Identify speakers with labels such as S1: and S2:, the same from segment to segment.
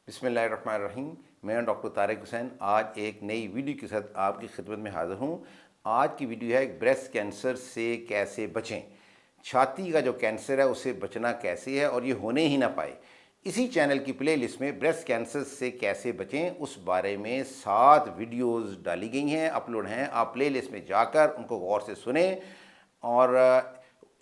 S1: بسم اللہ الرحمن الرحیم۔ میں ڈاکٹر طارق حسین آج ایک نئی ویڈیو کے ساتھ آپ کی خدمت میں حاضر ہوں۔ آج کی ویڈیو ہے بریسٹ کینسر سے کیسے بچیں، چھاتی کا جو کینسر ہے اسے بچنا کیسے ہے اور یہ ہونے ہی نہ پائے۔ اسی چینل کی پلے لسٹ میں بریسٹ کینسر سے کیسے بچیں اس بارے میں 7 ویڈیوز ڈالی گئی ہیں، اپلوڈ ہیں۔ آپ پلے لسٹ میں جا کر ان کو غور سے سنیں، اور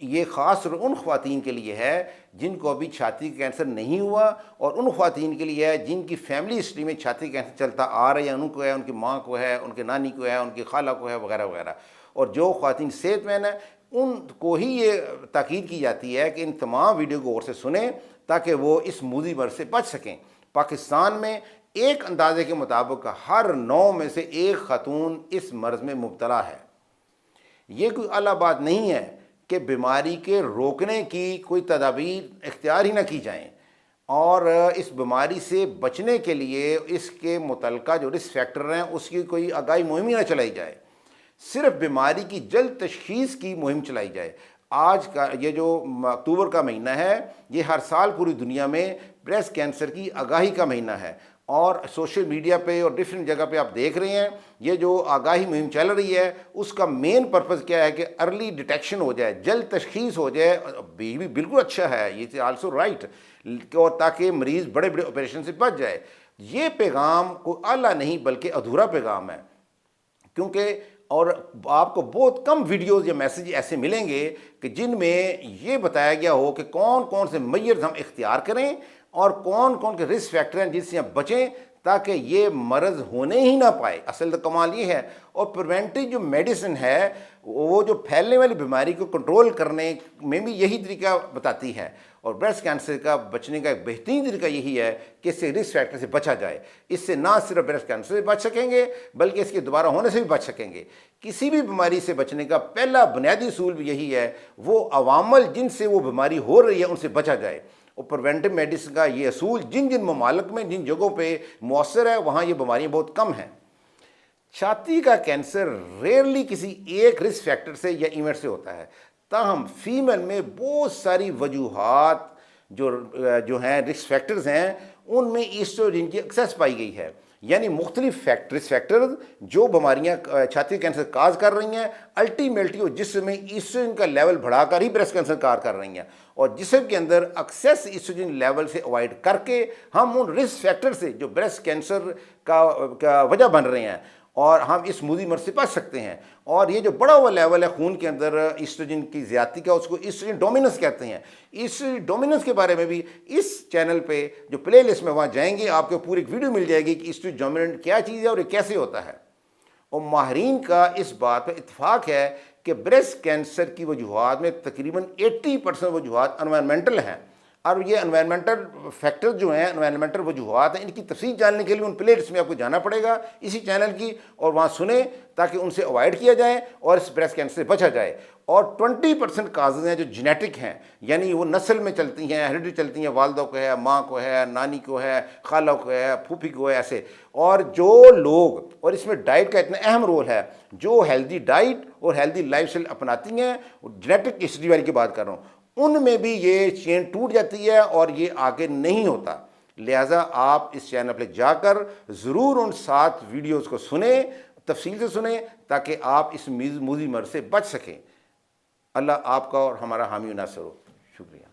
S1: یہ خاص طور ان خواتین کے لیے ہے جن کو ابھی چھاتی کا کینسر نہیں ہوا، اور ان خواتین کے لیے ہے جن کی فیملی ہسٹری میں چھاتی کا کینسر چلتا آ رہا ہے، ان کو ہے، ان کی ماں کو ہے، ان کے نانی کو ہے، ان کی خالہ کو ہے، وغیرہ وغیرہ۔ اور جو خواتین صحت مند ہیں ان کو ہی یہ تاکید کی جاتی ہے کہ ان تمام ویڈیو کو غور سے سنیں تاکہ وہ اس موذی مرض سے بچ سکیں۔ پاکستان میں ایک اندازے کے مطابق ہر 9 میں سے 1 خاتون اس مرض میں مبتلا ہے۔ یہ کوئی اعلیٰ بات نہیں ہے کہ بیماری کے روکنے کی کوئی تدابیر اختیار ہی نہ کی جائیں، اور اس بیماری سے بچنے کے لیے اس کے متعلقہ جو رسک فیکٹر ہیں اس کی کوئی آگاہی مہم ہی نہ چلائی جائے، صرف بیماری کی جلد تشخیص کی مہم چلائی جائے۔ آج کا یہ جو اکتوبر کا مہینہ ہے، یہ ہر سال پوری دنیا میں بریسٹ کینسر کی آگاہی کا مہینہ ہے، اور سوشل میڈیا پہ اور ڈیفرنٹ جگہ پہ آپ دیکھ رہے ہیں یہ جو آگاہی مہم چل رہی ہے اس کا مین پرپز کیا ہے کہ ارلی ڈیٹیکشن ہو جائے، جلد تشخیص ہو جائے۔ بھی بالکل اچھا ہے، یہ آلسو رائٹ، اور تاکہ مریض بڑے بڑے آپریشن سے بچ جائے۔ یہ پیغام کوئی اعلیٰ نہیں بلکہ ادھورا پیغام ہے، کیونکہ اور آپ کو بہت کم ویڈیوز یا میسیج ایسے ملیں گے کہ جن میں یہ بتایا گیا ہو کہ کون کون سے میجرز ہم اختیار کریں اور کون کون کے رسک فیکٹر ہیں جن سے ہم بچیں تاکہ یہ مرض ہونے ہی نہ پائے۔ اصل تو کمال یہ ہے، اور پریونٹیو جو میڈیسن ہے وہ جو پھیلنے والی بیماری کو کنٹرول کرنے میں بھی یہی طریقہ بتاتی ہے، اور بریسٹ کینسر کا بچنے کا ایک بہترین طریقہ یہی ہے کہ اس سے رسک فیکٹر سے بچا جائے۔ اس سے نہ صرف بریسٹ کینسر سے بچ سکیں گے بلکہ اس کے دوبارہ ہونے سے بھی بچ سکیں گے۔ کسی بھی بیماری سے بچنے کا پہلا بنیادی اصول بھی یہی ہے، وہ عوامل جن سے وہ بیماری ہو رہی ہے ان سے بچا جائے۔ اور پریونٹیو میڈیسن کا یہ اصول جن جن ممالک میں جن جگہوں پہ مؤثر ہے وہاں یہ بیماریاں بہت کم ہیں۔ چھاتی کا کینسر ریئرلی کسی ایک رسک فیکٹر سے یا ایونٹ سے ہوتا ہے، تاہم فیمیل میں بہت ساری وجوہات جو ہیں رسک فیکٹرز ہیں ان میں ایسٹروجن کی ایکسیس پائی گئی ہے، یعنی مختلف رسک فیکٹرز جو بیماریاں چھاتی کینسر کاز کر رہی ہیں، الٹیمیٹلی وہ جسم میں ایسٹروجن کا لیول بڑھا کر ہی بریسٹ کینسر کار کر رہی ہیں، اور جسم کے اندر ایکسیس ایسٹروجن لیول سے اوائڈ کر کے ہم ان رسک فیکٹر سے جو بریسٹ کینسر کا وجہ بن رہے ہیں اور ہم اس موذی مرض سے بچ سکتے ہیں۔ اور یہ جو بڑا ہوا لیول ہے خون کے اندر ایسٹروجن کی زیادتی کا، اس کو ایسٹروجن ڈومیننس کہتے ہیں۔ ایسٹروجن ڈومیننس کے بارے میں بھی اس چینل پہ جو پلے لسٹ میں وہاں جائیں گے آپ کو پوری ایک ویڈیو مل جائے گی کہ ایسٹروجن ڈومیننٹ کیا چیز ہے اور یہ کیسے ہوتا ہے۔ اور ماہرین کا اس بات پہ اتفاق ہے کہ بریسٹ کینسر کی وجوہات میں تقریباً 80% وجوہات انوائرمنٹل ہیں، اور یہ انوائرمنٹل فیکٹر جو ہیں، انوائرمنٹل وجوہات ہیں، ان کی تفصیل جاننے کے لیے ان پلے لسٹ میں آپ کو جانا پڑے گا اسی چینل کی، اور وہاں سنیں تاکہ ان سے اوائڈ کیا جائے اور اس بریسٹ کینسر سے بچا جائے۔ اور 20% کازز ہیں جو جینیٹک ہیں، یعنی وہ نسل میں چلتی ہیں، ہیریڈیٹری چلتی ہیں، والدہ کو ہے، ماں کو ہے، نانی کو ہے، خالہ کو ہے، پھوپھی کو ہے، ایسے۔ اور جو لوگ، اور اس میں ڈائٹ کا اتنا اہم رول ہے، جو ہیلدی ڈائٹ اور ہیلدی لائف اسٹائل اپناتی ہیں، جینیٹک ہسٹری والی کی بات کر رہا ہوں، ان میں بھی یہ چین ٹوٹ جاتی ہے اور یہ آگے نہیں ہوتا۔ لہٰذا آپ اس چینل پہ جا کر ضرور ان 7 ویڈیوز کو سنیں، تفصیل سے سنیں تاکہ آپ اس موذی مرض سے بچ سکیں۔ اللہ آپ کا اور ہمارا حامی و ناصر ہو۔ شکریہ۔